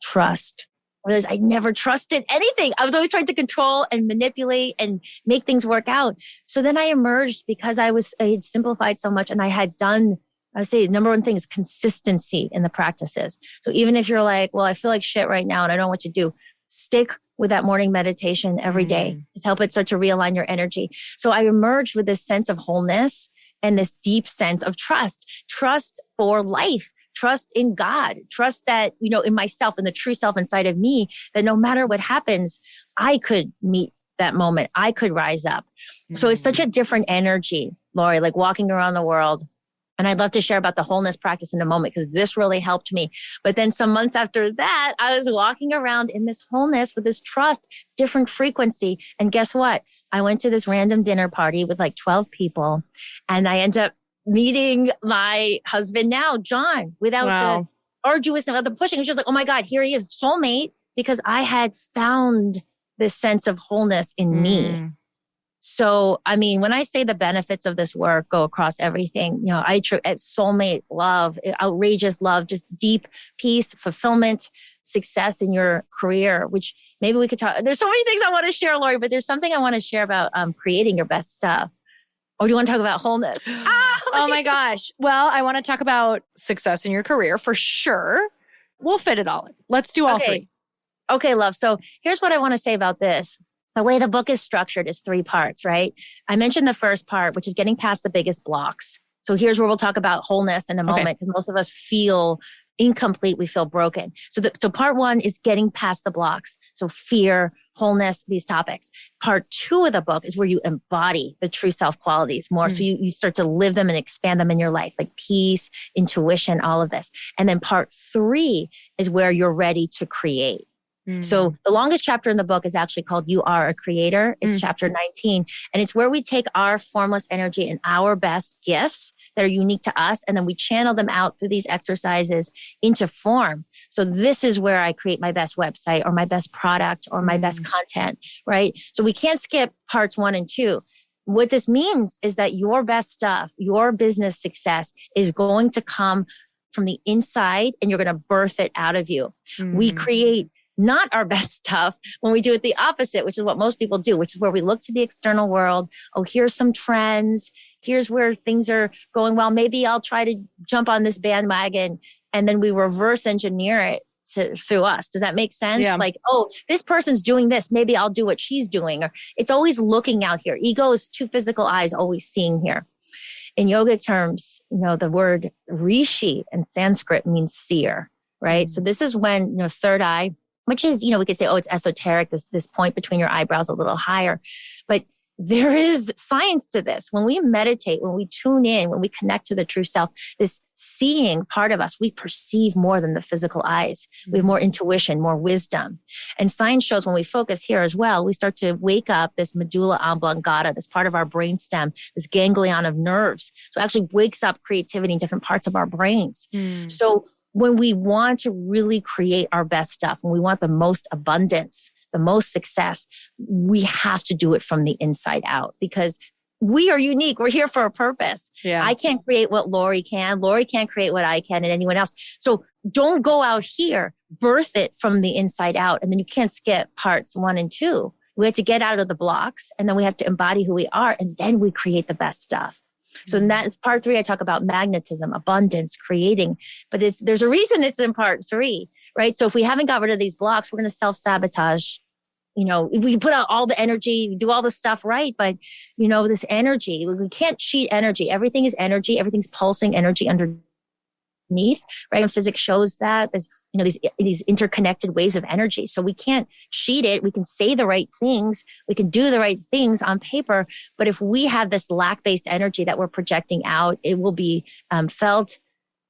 S2: Trust. I realized I never trusted anything. I was always trying to control and manipulate and make things work out. So then I emerged because I had simplified so much and I had done, I would say the number one thing is consistency in the practices. So even if you're like, well, I feel like shit right now and I don't know what to do, stick with that morning meditation every day. Just help it start to realign your energy. So I emerged with this sense of wholeness and this deep sense of trust for life, trust in God, trust that, in myself and the true self inside of me, that no matter what happens, I could meet that moment. I could rise up. So it's such a different energy, Lori, like walking around the world. And I'd love to share about the wholeness practice in a moment because this really helped me. But then some months after that, I was walking around in this wholeness with this trust, different frequency. And guess what? I went to this random dinner party with like 12 people and I ended up meeting my husband now, John, without the arduousness of the pushing. It was just like, oh my God, here he is, soulmate, because I had found this sense of wholeness in me. So, I mean, when I say the benefits of this work go across everything, soulmate love, outrageous love, just deep peace, fulfillment, success in your career, which maybe we could talk. There's so many things I want to share, Lori, but there's something I want to share about creating your best stuff. Or do you want to talk about wholeness?
S1: Oh my gosh. Well, I want to talk about success in your career for sure. We'll fit it all in. Let's do all three.
S2: Okay, love. So here's what I want to say about this. The way the book is structured is 3 parts, right? I mentioned the first part, which is getting past the biggest blocks. So here's where we'll talk about wholeness in a moment, because most of us feel incomplete. We feel broken. So part 1 is getting past the blocks. So fear, wholeness, these topics. Part 2 of the book is where you embody the true self qualities more. So you start to live them and expand them in your life, like peace, intuition, all of this. And then part 3 is where you're ready to create. So the longest chapter in the book is actually called You Are a Creator. It's chapter 19. And it's where we take our formless energy and our best gifts that are unique to us. And then we channel them out through these exercises into form. So this is where I create my best website or my best product or my best content, right? So we can't skip parts 1 and 2. What this means is that your best stuff, your business success is going to come from the inside and you're going to birth it out of you. We create not our best stuff when we do it the opposite, which is what most people do, which is where we look to the external world. Oh, here's some trends. Here's where things are going well. Maybe I'll try to jump on this bandwagon. And then we reverse engineer it through us. Does that make sense?
S1: Yeah.
S2: Like, oh, this person's doing this. Maybe I'll do what she's doing. Or it's always looking out here. Ego is 2 physical eyes always seeing here. In yogic terms, the word rishi in Sanskrit means seer, right? So this is when, third eye, which is, we could say, oh, it's esoteric, this point between your eyebrows a little higher. But there is science to this. When we meditate, when we tune in, when we connect to the true self, this seeing part of us, we perceive more than the physical eyes. We have more intuition, more wisdom. And science shows when we focus here as well, we start to wake up this medulla oblongata, this part of our brainstem, this ganglion of nerves. So it actually wakes up creativity in different parts of our brains. So when we want to really create our best stuff, when we want the most abundance, the most success, we have to do it from the inside out because we are unique. We're here for a purpose.
S1: Yeah.
S2: I can't create what Lori can. Lori can't create what I can and anyone else. So don't go out here, birth it from the inside out. And then you can't skip parts 1 and 2. We have to get out of the blocks and then we have to embody who we are. And then we create the best stuff. So in that is part 3, I talk about magnetism, abundance, creating, but there's a reason it's in part 3, right? So if we haven't got rid of these blocks, we're going to self-sabotage. We put out all the energy, do all the stuff right, but this energy, we can't cheat energy. Everything is energy. Everything's pulsing energy underneath, right? And physics shows that there's, these interconnected waves of energy. So we can't cheat it. We can say the right things. We can do the right things on paper. But if we have this lack-based energy that we're projecting out, it will be felt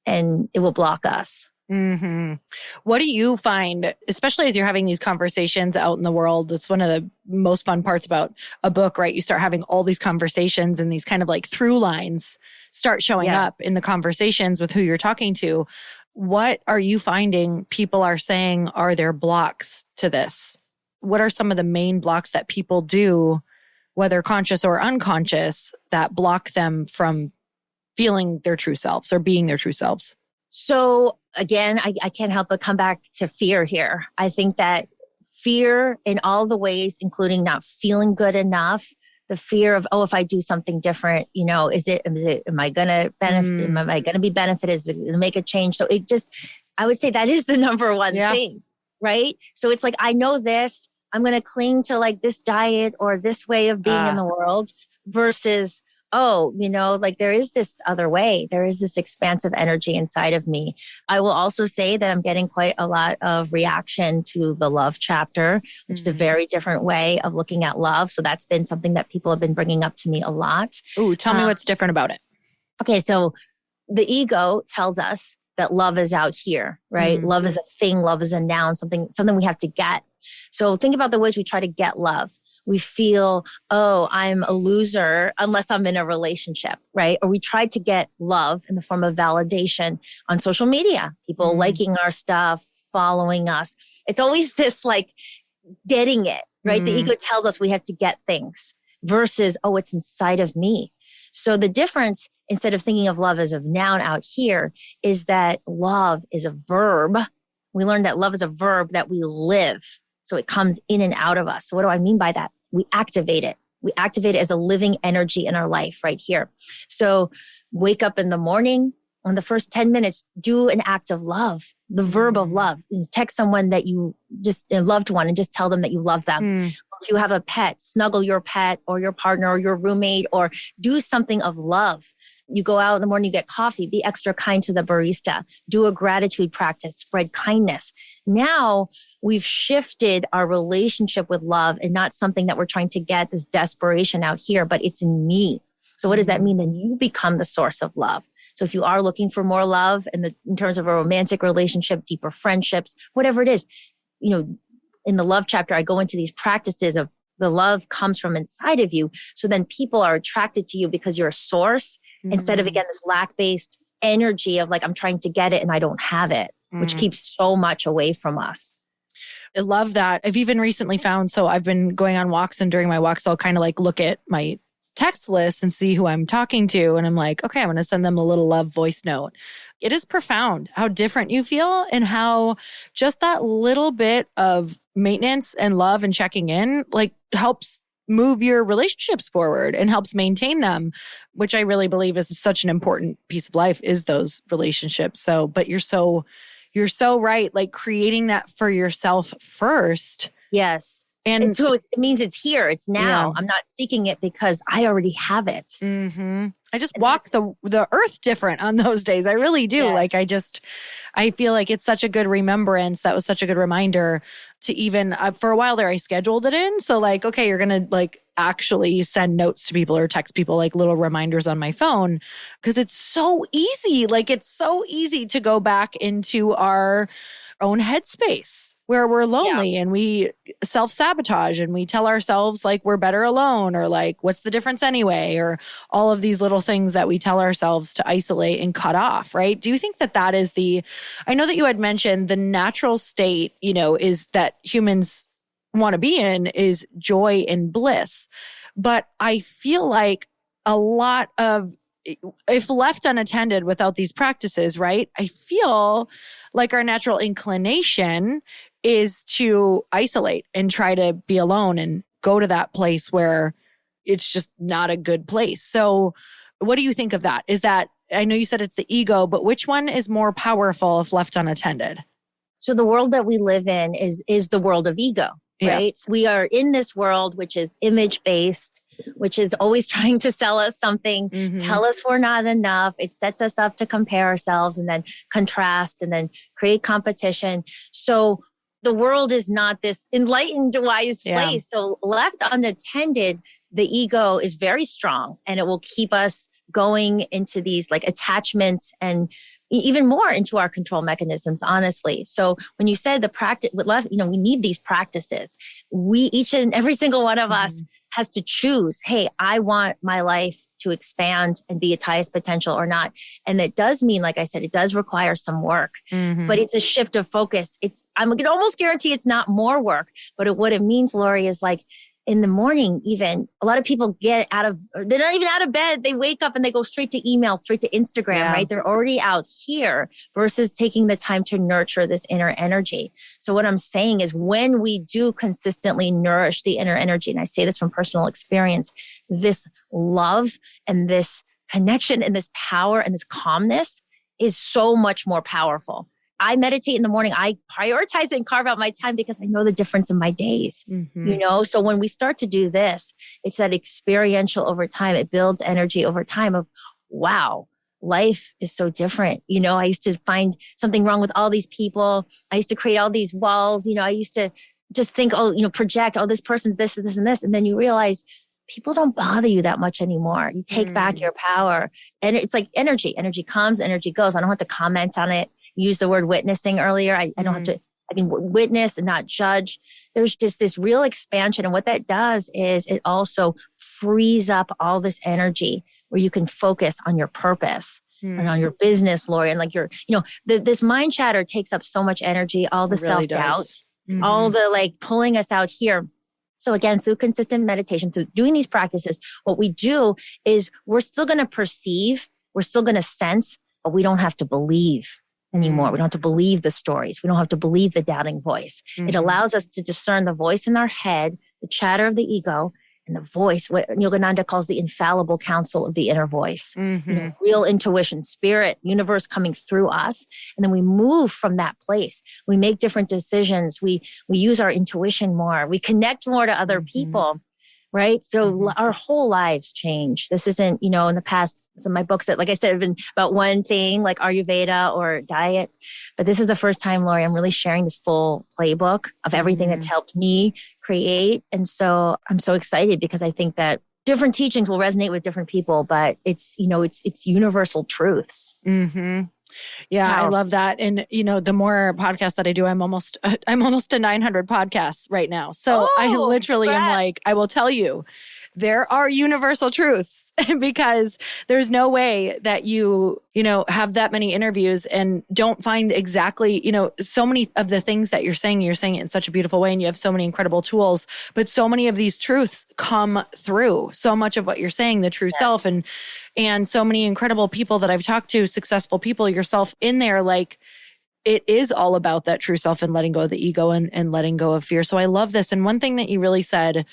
S2: and it will block us.
S1: What do you find, especially as you're having these conversations out in the world? It's one of the most fun parts about a book, right? You start having all these conversations and these kind of like through lines start showing up in the conversations with who you're talking to. What are you finding people are saying are their blocks to this? What are some of the main blocks that people do, whether conscious or unconscious, that block them from feeling their true selves or being their true selves?
S2: So again, I can't help but come back to fear here. I think that fear in all the ways, including not feeling good enough, the fear of, oh, if I do something different, am I going to benefit? Am I going to be benefited? Is it going to make a change? So I would say that is the number one thing. right? So it's like, I know this, I'm going to cling to like this diet or this way of being in the world versus, oh, like there is this other way. There is this expansive energy inside of me. I will also say that I'm getting quite a lot of reaction to the love chapter, which is a very different way of looking at love. So that's been something that people have been bringing up to me a lot.
S1: Ooh, tell me what's different about it.
S2: Okay, so the ego tells us that love is out here, right? Love is a thing. Love is a noun, something we have to get. So think about the ways we try to get love. We feel, oh, I'm a loser unless I'm in a relationship, right? Or we try to get love in the form of validation on social media, people liking our stuff, following us. It's always this like getting it, right? The ego tells us we have to get things versus, oh, it's inside of me. So the difference, instead of thinking of love as a noun out here, is that love is a verb. We learned that love is a verb that we live. So it comes in and out of us. So what do I mean by that? We activate it. We activate it as a living energy in our life right here. So wake up in the morning. On the first 10 minutes, do an act of love, the verb of love. Text someone that you just, a loved one, and just tell them that you love them. If you have a pet, snuggle your pet or your partner or your roommate, or do something of love. You go out in the morning, you get coffee, be extra kind to the barista, do a gratitude practice, spread kindness. Now we've shifted our relationship with love and not something that we're trying to get, this desperation out here, but it's in me. So what does that mean? Then you become the source of love. So if you are looking for more love in terms of a romantic relationship, deeper friendships, whatever it is, in the love chapter, I go into these practices of the love comes from inside of you. So then people are attracted to you because you're a source instead of, again, this lack-based energy of like, I'm trying to get it and I don't have it, which keeps so much away from us.
S1: I love that. I've even recently found, so I've been going on walks, and during my walks, I'll kind of like look at my text list and see who I'm talking to. And I'm like, okay, I'm going to send them a little love voice note. It is profound how different you feel and how just that little bit of maintenance and love and checking in like helps move your relationships forward and helps maintain them, which I really believe is such an important piece of life, is those relationships. So, but you're so right. Like creating that for yourself first.
S2: Yes. And so it means it's here. It's now. Yeah. I'm not seeking it because I already have it.
S1: I just walk the earth different on those days. I really do. Yes. Like I feel like it's such a good remembrance. That was such a good reminder to even, for a while there, I scheduled it in. So like, okay, you're going to like actually send notes to people or text people, like little reminders on my phone, because it's so easy. Like it's so easy to go back into our own headspace where we're lonely and we self-sabotage and we tell ourselves like we're better alone, or like, what's the difference anyway? Or all of these little things that we tell ourselves to isolate and cut off, right? Do you think that is I know that you had mentioned the natural state, is that humans want to be in is joy and bliss. But I feel like a lot of, if left unattended without these practices, right? I feel like our natural inclination is to isolate and try to be alone and go to that place where it's just not a good place. So what do you think of that? Is that, I know you said it's the ego, but which one is more powerful if left unattended?
S2: So the world that we live in is the world of ego, right? Yeah. So we are in this world, which is image-based, which is always trying to sell us something, tell us we're not enough. It sets us up to compare ourselves and then contrast and then create competition. So the world is not this enlightened, wise place. So left unattended, the ego is very strong and it will keep us going into these like attachments and even more into our control mechanisms, honestly. So when you said the practice with left, we need these practices. Each and every single one of us has to choose, hey, I want my life to expand and be its highest potential or not. And that does mean, like I said, it does require some work, but it's a shift of focus. I can almost guarantee it's not more work, but what it means, Lori, is like in the morning, even a lot of people they're not even out of bed. They wake up and they go straight to email, straight to Instagram, right? They're already out here versus taking the time to nurture this inner energy. So what I'm saying is when we do consistently nourish the inner energy, and I say this from personal experience, this love and this connection and this power and this calmness is so much more powerful. I meditate in the morning. I prioritize it and carve out my time because I know the difference in my days, So when we start to do this, it's that experiential over time. It builds energy over time of, wow, life is so different. I used to find something wrong with all these people. I used to create all these walls. I used to just think, project, this person's this and this and this. And then you realize people don't bother you that much anymore. You take back your power. And it's like energy. Energy comes, energy goes. I don't have to comment on it. You used the word witnessing earlier. I don't have to, I can witness and not judge. There's just this real expansion. And what that does is it also frees up all this energy where you can focus on your purpose and on your business, Lori. And like this mind chatter takes up so much energy, all the self-doubt, all the like pulling us out here. So again, through consistent meditation, through doing these practices, what we do is we're still going to perceive, we're still going to sense, but we don't have to believe anymore. We don't have to believe the stories. We don't have to believe the doubting voice. It allows us to discern the voice in our head, the chatter of the ego, and the voice, what Yogananda calls the infallible counsel of the inner voice. Real intuition, spirit, universe coming through us. And then we move from that place. We make different decisions. We use our intuition more. We connect more to other people, right? So our whole lives change. This isn't, in the past, some of my books that, like I said, have been about one thing, like Ayurveda or diet. But this is the first time, Lori, I'm really sharing this full playbook of everything that's helped me create. And so I'm so excited because I think that different teachings will resonate with different people, but it's universal truths.
S1: Yeah, I love that. And, the more podcasts that I do, I'm almost to 900 podcasts right now. So I literally am like, I will tell you, there are universal truths because there's no way that you have that many interviews and don't find exactly, so many of the things that you're saying it in such a beautiful way. And you have so many incredible tools, but so many of these truths come through so much of what you're saying, the true self, and so many incredible people that I've talked to, successful people, yourself in there, like it is all about that true self and letting go of the ego and letting go of fear. So I love this. And one thing that you really said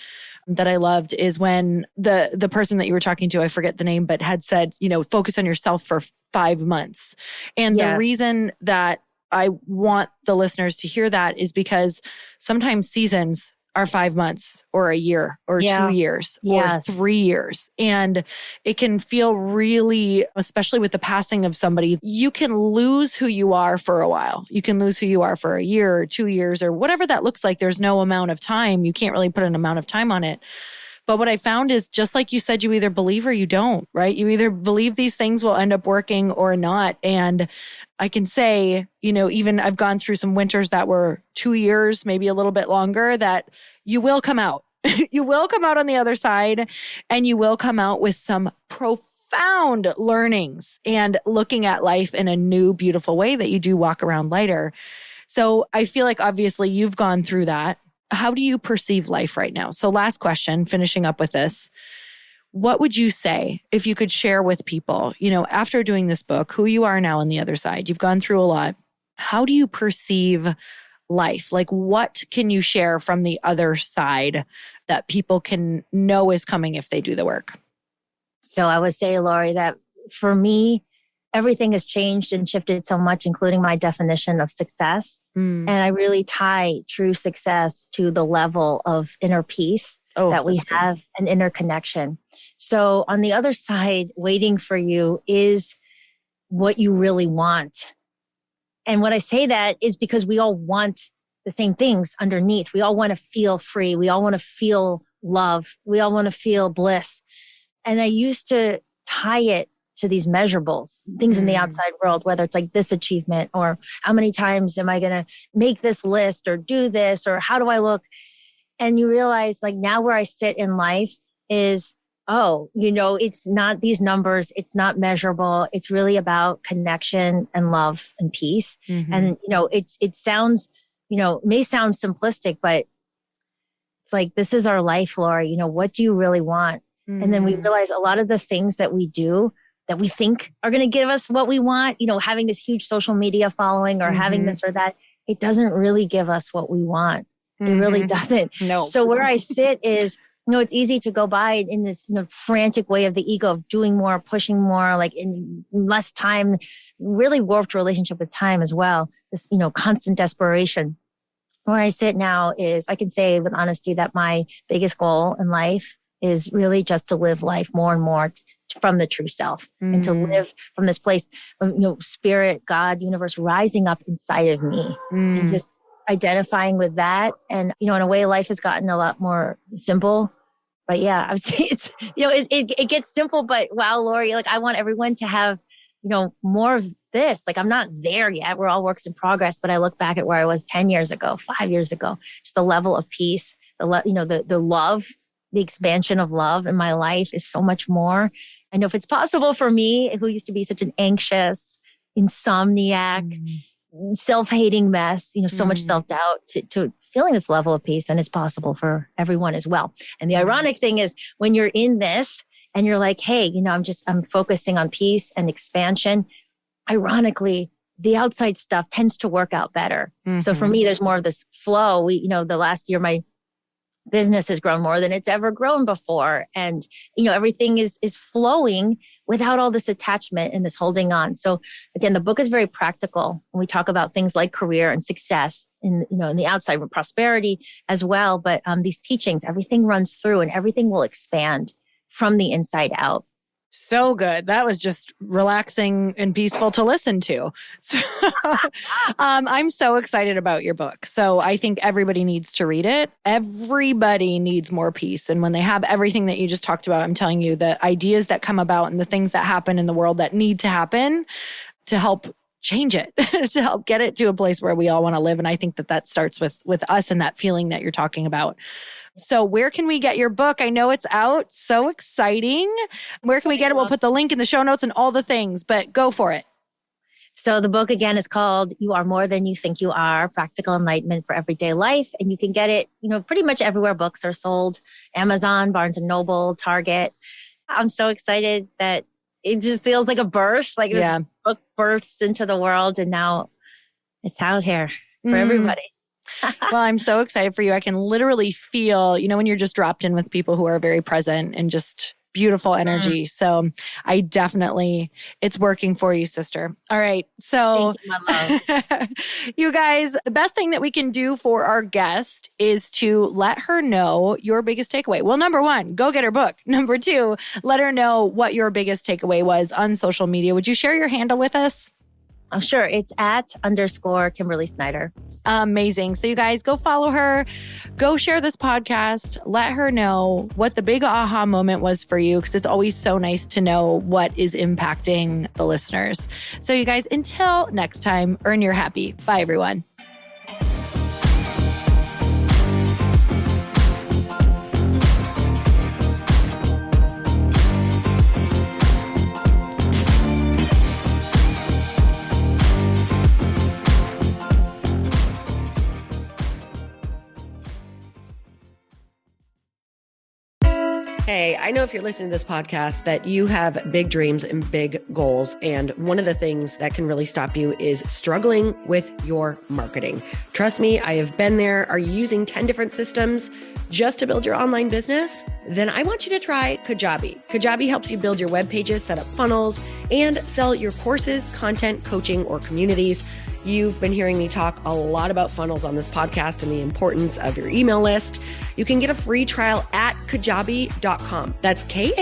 S1: that I loved is when the person that you were talking to, I forget the name, but had said, focus on yourself for 5 months. And the reason that I want the listeners to hear that is because sometimes seasons are 5 months or a year or 2 years or 3 years. And it can feel really, especially with the passing of somebody, you can lose who you are for a while. You can lose who you are for a year or 2 years or whatever that looks like. There's no amount of time. You can't really put an amount of time on it. But what I found is just like you said, you either believe or you don't, right? You either believe these things will end up working or not. And I can say, even I've gone through some winters that were 2 years, maybe a little bit longer, that you will come out. You will come out on the other side and you will come out with some profound learnings and looking at life in a new, beautiful way that you do walk around lighter. So I feel like obviously you've gone through that. How do you perceive life right now? So last question, finishing up with this. What would you say if you could share with people, after doing this book, who you are now on the other side? You've gone through a lot. How do you perceive life? Like what can you share from the other side that people can know is coming if they do the work?
S2: So I would say, Lori, that for me, everything has changed and shifted so much, including my definition of success. And I really tie true success to the level of inner peace that we have, an inner connection. So on the other side, waiting for you is what you really want. And when I say that is because we all want the same things underneath. We all want to feel free. We all want to feel love. We all want to feel bliss. And I used to tie it to these measurables, things in the outside world, whether it's like this achievement or how many times am I going to make this list or do this or how do I look? And you realize like now where I sit in life is, it's not these numbers. It's not measurable. It's really about connection and love and peace. And, it sounds, may sound simplistic, but it's like, this is our life, Lori. What do you really want? And then we realize a lot of the things that we do that we think are going to give us what we want, having this huge social media following or having this or that, it doesn't really give us what we want. It really doesn't.
S1: No.
S2: So where I sit is, it's easy to go by in this, frantic way of the ego of doing more, pushing more, like in less time, really warped relationship with time as well. This, constant desperation. Where I sit now is I can say with honesty that my biggest goal in life is really just to live life more and more from the true self and to live from this place of, spirit, God, universe rising up inside of me and just identifying with that. And, in a way, life has gotten a lot more simple. But yeah, I would say it gets simple, but wow, Lori, like I want everyone to have, more of this. Like I'm not there yet. We're all works in progress, but I look back at where I was 10 years ago, 5 years ago, just the level of peace, the love, the expansion of love in my life is so much more. I know if it's possible for me, who used to be such an anxious, insomniac, self-hating mess, so much self-doubt to feeling this level of peace, and it's possible for everyone as well. And the ironic thing is when you're in this and you're like, hey, I'm focusing on peace and expansion. Ironically, the outside stuff tends to work out better. So for me, there's more of this flow. The last year, my business has grown more than it's ever grown before. And, everything is flowing without all this attachment and this holding on. So again, the book is very practical. When we talk about things like career and success in the outside with prosperity as well. But these teachings, everything runs through and everything will expand from the inside out.
S1: So good. That was just relaxing and peaceful to listen to. So, I'm so excited about your book. So I think everybody needs to read it. Everybody needs more peace. And when they have everything that you just talked about, I'm telling you, the ideas that come about and the things that happen in the world that need to happen to help change it, to help get it to a place where we all want to live. And I think that starts with us and that feeling that you're talking about. So where can we get your book? I know it's out. So exciting. Where can we get it? We'll put the link in the show notes and all the things, but go for it.
S2: So the book again is called You Are More Than You Think You Are, Practical Enlightenment for Everyday Life. And you can get it, pretty much everywhere books are sold. Amazon, Barnes & Noble, Target. I'm so excited that it just feels like a birth, like this book births into the world. And now it's out here for everybody.
S1: Well, I'm so excited for you. I can literally feel, when you're just dropped in with people who are very present and just beautiful energy. So I definitely, it's working for you, sister. All right. So
S2: thank you, my love.
S1: You guys, the best thing that we can do for our guest is to let her know your biggest takeaway. Well, number one, go get her book. Number two, let her know what your biggest takeaway was on social media. Would you share your handle with us?
S2: Oh, sure. It's @_ Kimberly Snyder.
S1: Amazing. So you guys go follow her, go share this podcast, let her know what the big aha moment was for you, because it's always so nice to know what is impacting the listeners. So you guys, until next time, earn your happy. Bye, everyone.
S3: Hey, I know if you're listening to this podcast that you have big dreams and big goals. And one of the things that can really stop you is struggling with your marketing. Trust me, I have been there. Are you using 10 different systems just to build your online business? Then I want you to try Kajabi. Kajabi helps you build your web pages, set up funnels, and sell your courses, content, coaching, or communities. You've been hearing me talk a lot about funnels on this podcast and the importance of your email list. You can get a free trial at kajabi.com. That's Kajabi.com.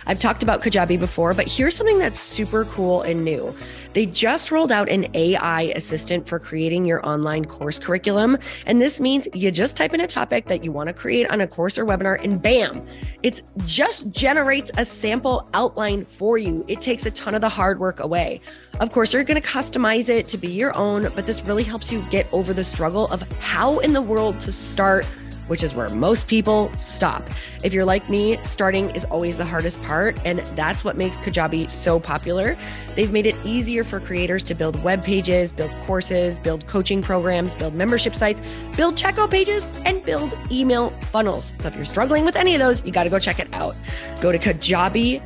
S3: I've talked about Kajabi before, but here's something that's super cool and new. They just rolled out an AI assistant for creating your online course curriculum. And this means you just type in a topic that you want to create on a course or webinar and bam, it just generates a sample outline for you. It takes a ton of the hard work away. Of course, you're going to customize it to be your own, but this really helps you get over the struggle of how in the world to start, which is where most people stop. If you're like me, starting is always the hardest part, and that's what makes Kajabi so popular. They've made it easier for creators to build web pages, build courses, build coaching programs, build membership sites, build checkout pages, and build email funnels. So if you're struggling with any of those, you got to go check it out. Go to Kajabi.com.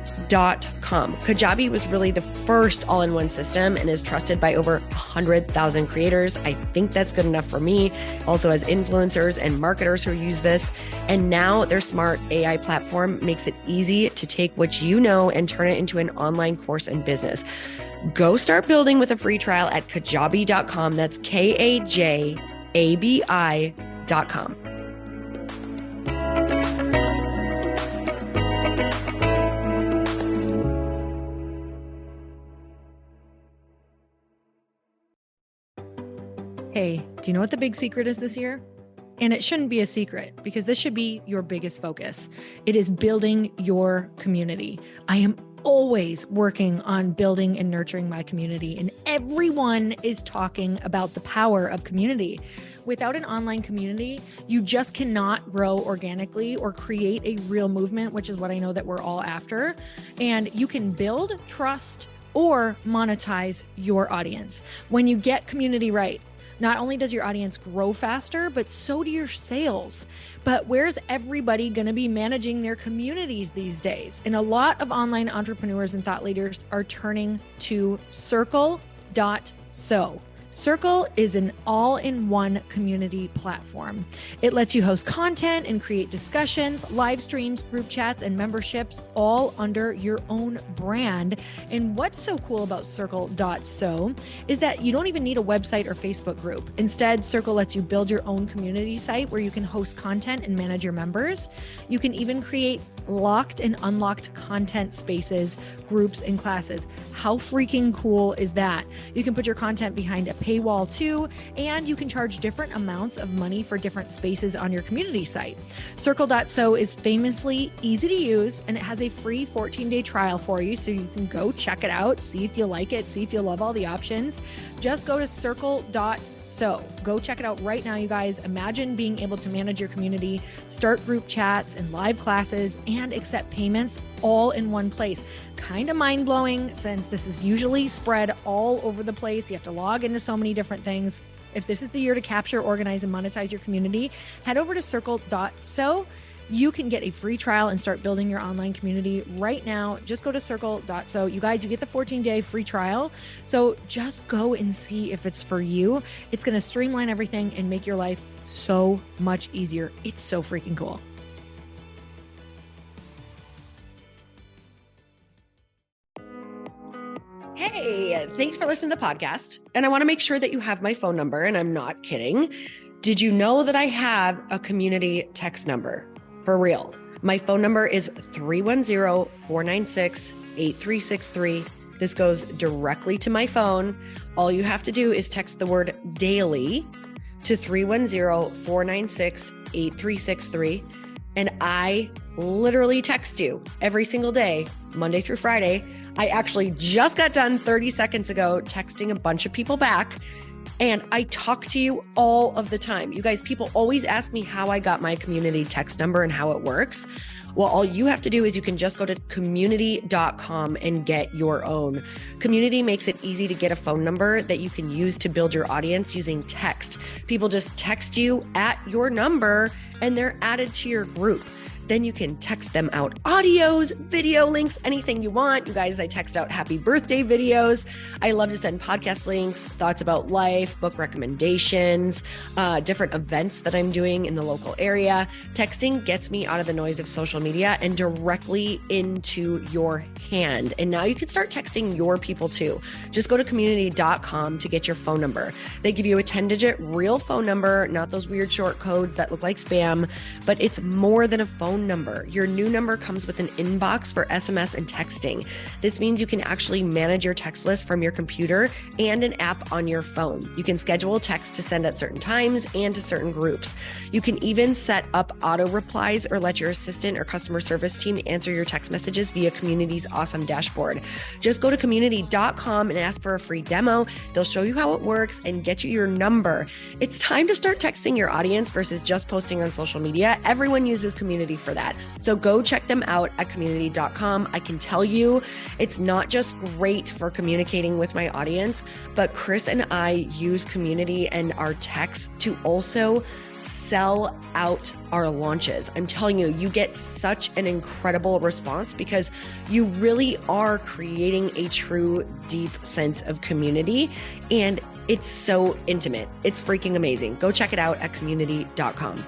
S3: Kajabi was really the first all-in-one system and is trusted by over 100,000 creators. I think that's good enough for me. Also, as influencers and marketers who are use this. And now their smart AI platform makes it easy to take what you know and turn it into an online course and business. Go start building with a free trial at kajabi.com. That's KAJABI.com.
S1: Hey, do you know what the big secret is this year? And it shouldn't be a secret because this should be your biggest focus. It is building your community. I am always working on building and nurturing my community, and everyone is talking about the power of community. Without an online community, you just cannot grow organically or create a real movement, which is what I know that we're all after. And you can build trust or monetize your audience. When you get community right, not only does your audience grow faster, but so do your sales. But where's everybody going to be managing their communities these days? And a lot of online entrepreneurs and thought leaders are turning to Circle.so. Circle is an all-in-one community platform. It lets you host content and create discussions, live streams, group chats, and memberships all under your own brand. And what's so cool about Circle.so is that you don't even need a website or Facebook group. Instead, Circle lets you build your own community site where you can host content and manage your members. You can even create locked and unlocked content spaces, groups, and classes. How freaking cool is that? You can put your content behind a paywall too, and you can charge different amounts of money for different spaces on your community site. Circle.so is famously easy to use, and it has a free 14-day trial for you, so you can go check it out, see if you like it, see if you love all the options. Just go to Circle.so. Go check it out right now, you guys. Imagine being able to manage your community, start group chats and live classes, and accept payments all in one place. Kind of mind-blowing since this is usually spread all over the place. You have to log into so many different things. If this is the year to capture, organize, and monetize your community, head over to Circle.so. You can get a free trial and start building your online community right now. Just go to Circle.so. You guys, you get the 14-day free trial. So just go and see if it's for you. It's going to streamline everything and make your life so much easier. It's so freaking cool.
S3: Hey, thanks for listening to the podcast. And I want to make sure that you have my phone number, and I'm not kidding. Did you know that I have a community text number? For real. My phone number is 310-496-8363. This goes directly to my phone. All you have to do is text the word daily to 310-496-8363. And I literally text you every single day, Monday through Friday. I actually just got done 30 seconds ago texting a bunch of people back, and I talk to you all of the time. You guys, people always ask me how I got my community text number and how it works. Well, all you have to do is you can just go to community.com and get your own. Community makes it easy to get a phone number that you can use to build your audience using text. People just text you at your number and they're added to your group. Then you can text them out audios, video links, anything you want. You guys, I text out happy birthday videos. I love to send podcast links, thoughts about life, book recommendations, different events that I'm doing in the local area. Texting gets me out of the noise of social media and directly into your hand. And now you can start texting your people too. Just go to community.com to get your phone number. They give you a 10-digit real phone number, not those weird short codes that look like spam, but it's more than a phone number. Your new number comes with an inbox for SMS and texting. This means you can actually manage your text list from your computer and an app on your phone. You can schedule text to send at certain times and to certain groups. You can even set up auto replies or let your assistant or customer service team answer your text messages via Community's awesome dashboard. Just go to community.com and ask for a free demo. They'll show you how it works and get you your number. It's time to start texting your audience versus just posting on social media. Everyone uses Community for that. So go check them out at community.com. I can tell you it's not just great for communicating with my audience, but Chris and I use Community and our texts to also sell out our launches. I'm telling you, you get such an incredible response because you really are creating a true, deep sense of community. And it's so intimate. It's freaking amazing. Go check it out at community.com.